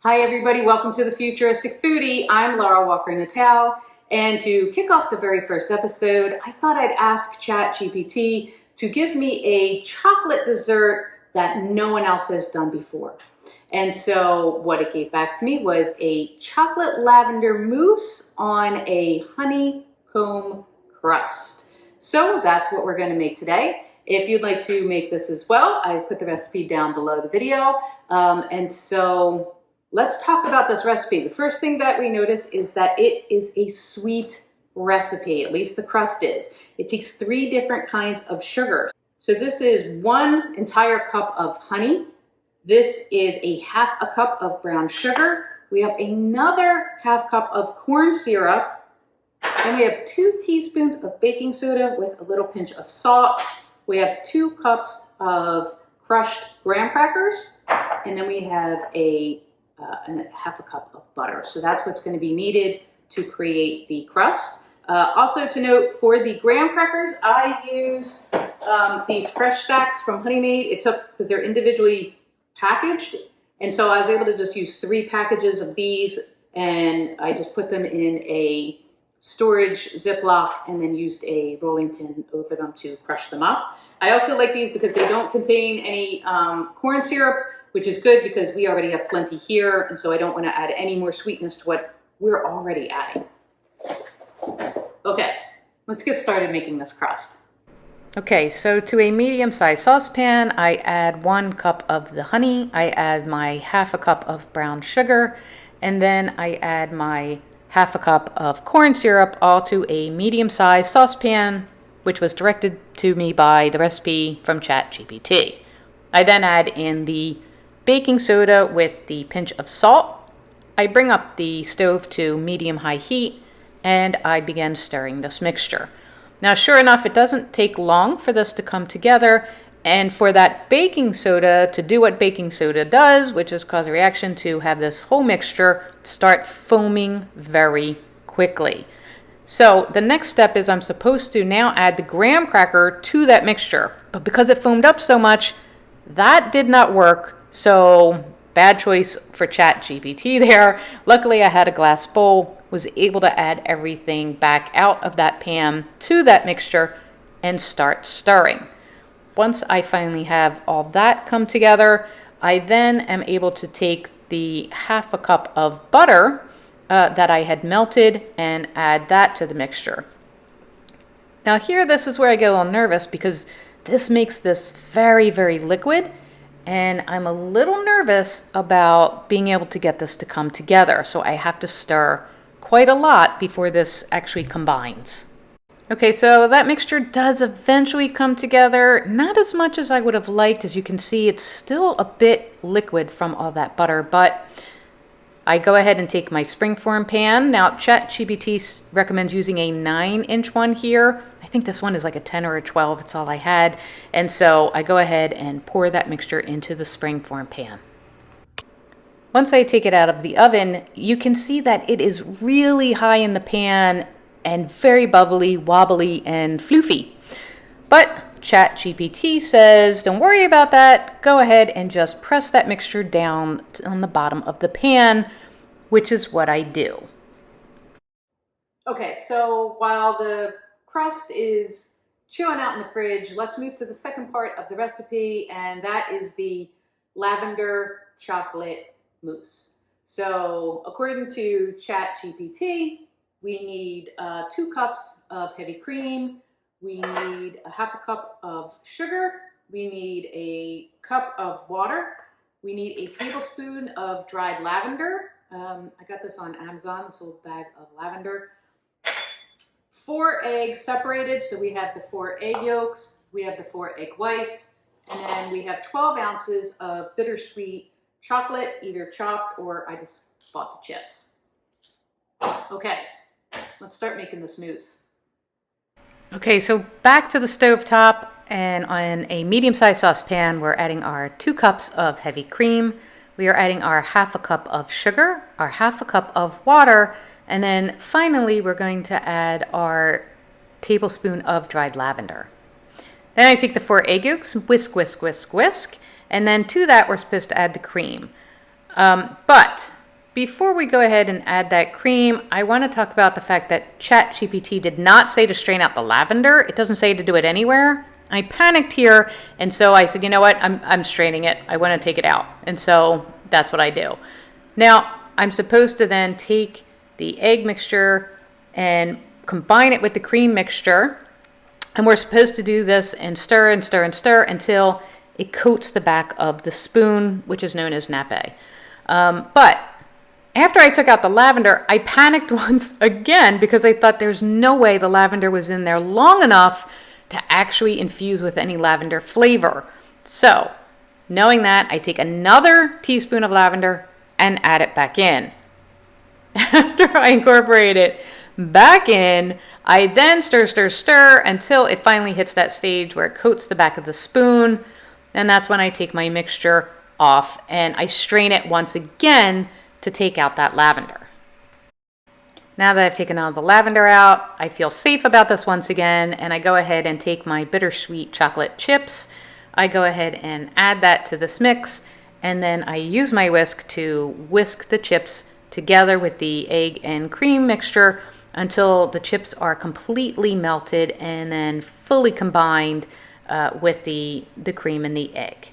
Hi everybody, welcome to the Futuristic Foodie. I'm Laurel Walker-Natal, and to kick off the very first episode, I thought I'd ask ChatGPT to give me a chocolate dessert that no one else has done before. And so what it gave back to me was a chocolate lavender mousse on a honeycomb crust. So that's what we're going to make today. If you'd like to make this as well, I put the recipe down below the video. Let's talk about this recipe. The first thing that we notice is that it is a sweet recipe, at least the crust is. It takes 3 different kinds of sugar. So this is 1 entire cup of honey. This is a half a cup of brown sugar. We have another half cup of corn syrup. And we have 2 teaspoons of baking soda with a little pinch of salt. We have 2 cups of crushed graham crackers. And then we have and half a cup of butter. So that's what's going to be needed to create the crust. Also to note, for the graham crackers, I use these fresh stacks from Honey Made. Because they're individually packaged, and so I was able to just use 3 packages of these, and I just put them in a storage Ziploc and then used a rolling pin over them to crush them up. I also like these because they don't contain any corn syrup, which is good because we already have plenty here, and so I don't want to add any more sweetness to what we're already adding. Okay, let's get started making this crust. Okay, so to a medium-sized saucepan, I add 1 cup of the honey, I add my half a cup of brown sugar, and then I add my half a cup of corn syrup, all to a medium-sized saucepan, which was directed to me by the recipe from ChatGPT. I then add in the baking soda with the pinch of salt. I bring up the stove to medium-high heat, and I begin stirring this mixture. Now, sure enough, it doesn't take long for this to come together, and for that baking soda to do what baking soda does, which is cause a reaction, to have this whole mixture start foaming very quickly. So the next step is I'm supposed to now add the graham cracker to that mixture, but because it foamed up so much, that did not work. So bad choice for ChatGPT there. Luckily, I had a glass bowl, was able to add everything back out of that pan to that mixture and start stirring. Once I finally have all that come together, I then am able to take the half a cup of butter that I had melted and add that to the mixture. Now here, this is where I get a little nervous because this makes this very, very liquid, and I'm a little nervous about being able to get this to come together. So I have to stir quite a lot before this actually combines. Okay, so that mixture does eventually come together. Not as much as I would have liked. As you can see, it's still a bit liquid from all that butter, but I go ahead and take my springform pan. Now, ChatGPT recommends using a 9-inch one here. I think this one is like a 10 or a 12. It's all I had. And so I go ahead and pour that mixture into the springform pan. Once I take it out of the oven, you can see that it is really high in the pan and very bubbly, wobbly, and floofy. But ChatGPT says, don't worry about that. Go ahead and just press that mixture down on the bottom of the pan, which is what I do. Okay, so while the crust is chilling out in the fridge, let's move to the second part of the recipe, and that is the lavender chocolate mousse. So according to ChatGPT, we need 2 cups of heavy cream. We need a half a cup of sugar. We need a cup of water. We need a tablespoon of dried lavender. I got this on Amazon, this little bag of lavender. 4 eggs separated, so we have the 4 egg yolks, we have the 4 egg whites, and then we have 12 ounces of bittersweet chocolate, either chopped or I just bought the chips. Okay, let's start making this mousse. Okay, so back to the stovetop, and on a medium-sized saucepan, we're adding our 2 cups of heavy cream. We are adding our half a cup of sugar, our half a cup of water, and then finally we're going to add our tablespoon of dried lavender. Then I take the 4 egg yolks, whisk, whisk, whisk, whisk, and then to that we're supposed to add the cream. But Before we go ahead and add that cream, I want to talk about the fact that ChatGPT did not say to strain out the lavender. It doesn't say to do it anywhere. I panicked here, and so I said, you know what, I'm straining it. I want to take it out. And so that's what I do. Now, I'm supposed to then take the egg mixture and combine it with the cream mixture. And we're supposed to do this and stir and stir and stir until it coats the back of the spoon, which is known as nappe. But after I took out the lavender, I panicked once again because I thought there's no way the lavender was in there long enough to actually infuse with any lavender flavor. So, knowing that, I take another teaspoon of lavender and add it back in. After I incorporate it back in, I then stir, stir, stir until it finally hits that stage where it coats the back of the spoon. And that's when I take my mixture off and I strain it once again to take out that lavender. Now that I've taken all the lavender out, I feel safe about this once again, and I go ahead and take my bittersweet chocolate chips. I go ahead and add that to this mix, and then I use my whisk to whisk the chips together with the egg and cream mixture until the chips are completely melted and then fully combined with the cream and the egg.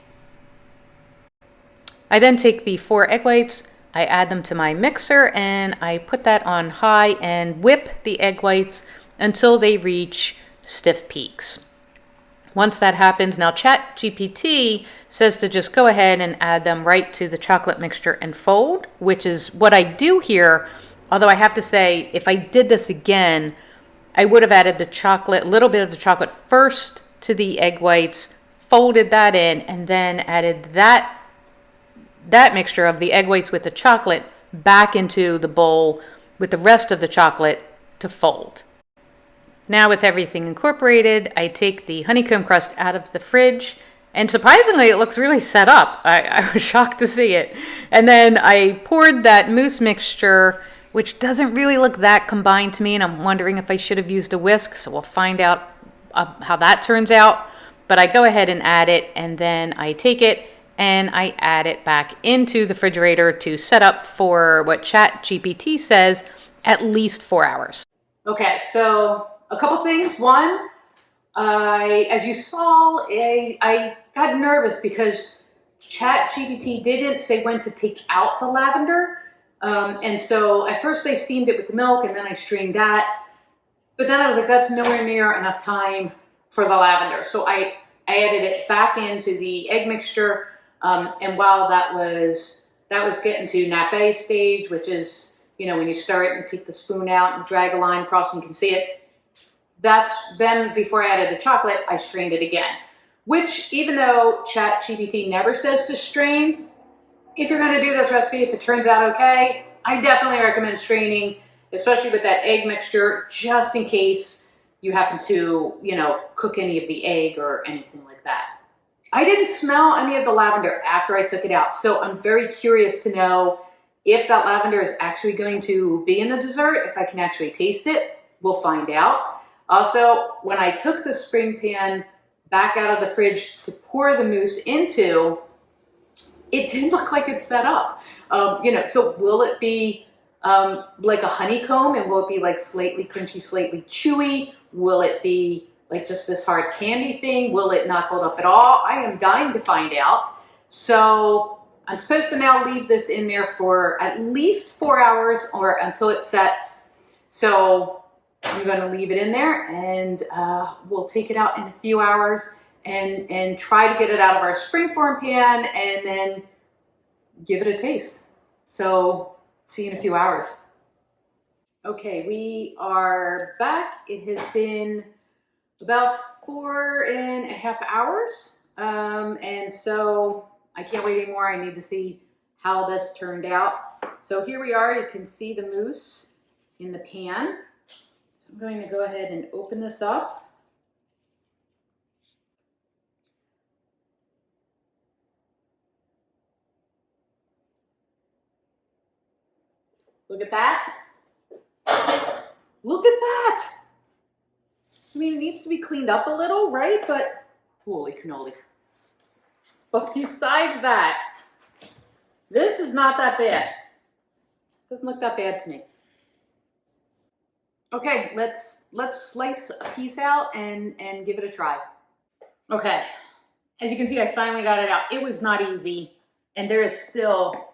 I then take the 4 egg whites, I add them to my mixer, and I put that on high and whip the egg whites until they reach stiff peaks. Once that happens, now ChatGPT says to just go ahead and add them right to the chocolate mixture and fold, which is what I do here. Although I have to say, if I did this again, I would have added the chocolate, a little bit of the chocolate first to the egg whites, folded that in, and then added that mixture of the egg whites with the chocolate back into the bowl with the rest of the chocolate to fold. Now with everything incorporated, I take the honeycomb crust out of the fridge, and surprisingly it looks really set up. I was shocked to see it. And then I poured that mousse mixture, which doesn't really look that combined to me, and I'm wondering if I should have used a whisk, so we'll find out how that turns out. But I go ahead and add it, and then I take it and I add it back into the refrigerator to set up for what ChatGPT says, at least 4 hours. Okay, so a couple things. One, as you saw, I got nervous because ChatGPT didn't say when to take out the lavender. And so at first I steamed it with the milk and then I strained that. But then I was like, that's nowhere near enough time for the lavender. So I added it back into the egg mixture. And while that was getting to nappe stage, which is, you know, when you stir it and take the spoon out and drag a line across and you can see it, that's then before I added the chocolate, I strained it again. Which, even though ChatGPT never says to strain, if you're going to do this recipe, if it turns out okay, I definitely recommend straining, especially with that egg mixture, just in case you happen to, you know, cook any of the egg or anything like that. I didn't smell any of the lavender after I took it out, so I'm very curious to know if that lavender is actually going to be in the dessert, if I can actually taste it. We'll find out. Also, when I took the spring pan back out of the fridge to pour the mousse into, it didn't look like it's set up. You know, so will it be like a honeycomb, and will it be like slightly crunchy, slightly chewy? Will it be like just this hard candy thing? Will it not hold up at all? I am dying to find out. So I'm supposed to now leave this in there for at least 4 hours or until it sets. So I'm going to leave it in there, and we'll take it out in a few hours and try to get it out of our springform pan and then give it a taste. So see you in a few hours. Okay, we are back. It has been about 4.5 hours. And so I can't wait anymore. I need to see how this turned out. So here we are. You can see the mousse in the pan. So I'm going to go ahead and open this up. Look at that. Look at that. I mean, it needs to be cleaned up a little, right? But holy cannoli. But besides that, this is not that bad. Doesn't look that bad to me. Okay, let's slice a piece out and give it a try. Okay, as you can see, I finally got it out. It was not easy, and there is still,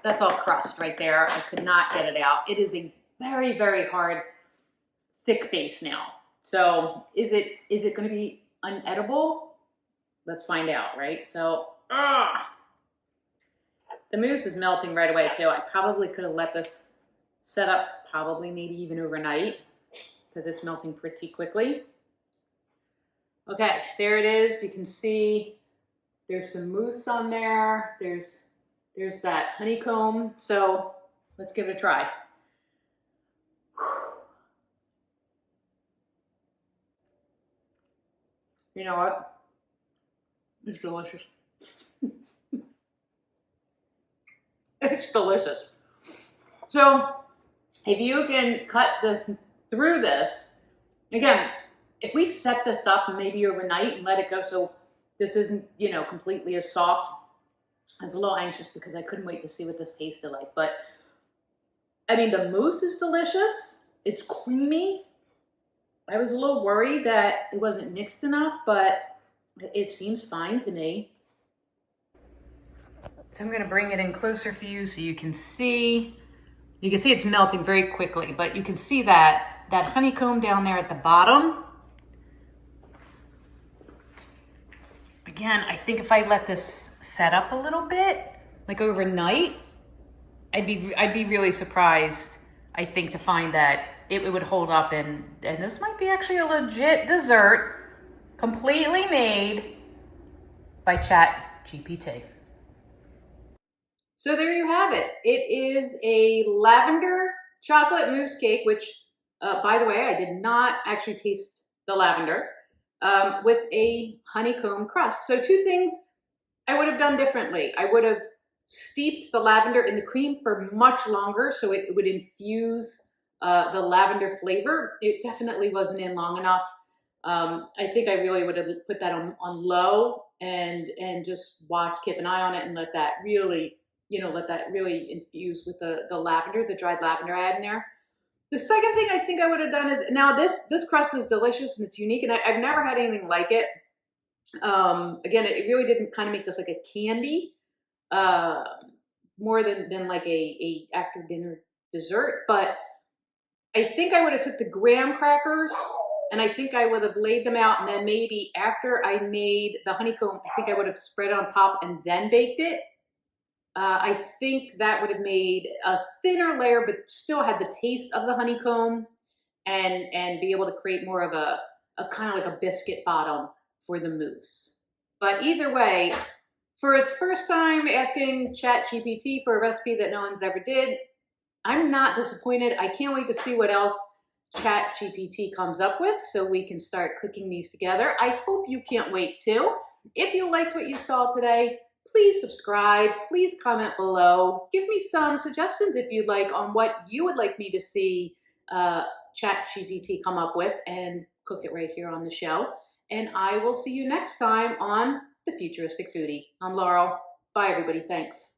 that's all crust right there. I could not get it out. It is a very, very hard, thick base now. So is it going to be unedible? Let's find out, right? So, the mousse is melting right away too. I probably could have let this set up probably maybe even overnight because it's melting pretty quickly. Okay, there it is. You can see there's some mousse on there. There's that honeycomb. So let's give it a try. You know what? It's delicious. It's delicious. So if you can cut this through this, again, if we set this up maybe overnight and let it go so this isn't, you know, completely as soft, I was a little anxious because I couldn't wait to see what this tasted like. But I mean, the mousse is delicious. It's creamy. I was a little worried that it wasn't mixed enough, but it seems fine to me. So I'm gonna bring it in closer for you so you can see. You can see it's melting very quickly, but you can see that honeycomb down there at the bottom. Again, I think if I let this set up a little bit, like overnight, I'd be really surprised, I think, to find that it would hold up, and this might be actually a legit dessert, completely made by ChatGPT. So there you have it. It is a lavender chocolate mousse cake, which, by the way, I did not actually taste the lavender, with a honeycomb crust. So two things I would have done differently. I would have steeped the lavender in the cream for much longer so it would infuse the lavender flavor. It definitely wasn't in long enough. I think I really would have put that on low and just keep an eye on it and let that really, let that really infuse with the lavender, the dried lavender I had in there. The second thing I think I would have done is, now this crust is delicious and it's unique, and I've never had anything like it. Again, it really didn't kind of make this like a candy, more than like a after dinner dessert. But I think I would have took the graham crackers and I think I would have laid them out, and then maybe after I made the honeycomb, I think I would have spread it on top and then baked it. I think that would have made a thinner layer, but still had the taste of the honeycomb, and be able to create more of a kind of like a biscuit bottom for the mousse. But either way, for its first time asking ChatGPT for a recipe that no one's ever did, I'm not disappointed. I can't wait to see what else ChatGPT comes up with so we can start cooking these together. I hope you can't wait too. If you liked what you saw today, please subscribe, please comment below. Give me some suggestions if you'd like on what you would like me to see ChatGPT come up with, and cook it right here on the show. And I will see you next time on The Futuristic Foodie. I'm Laurel. Bye everybody, thanks.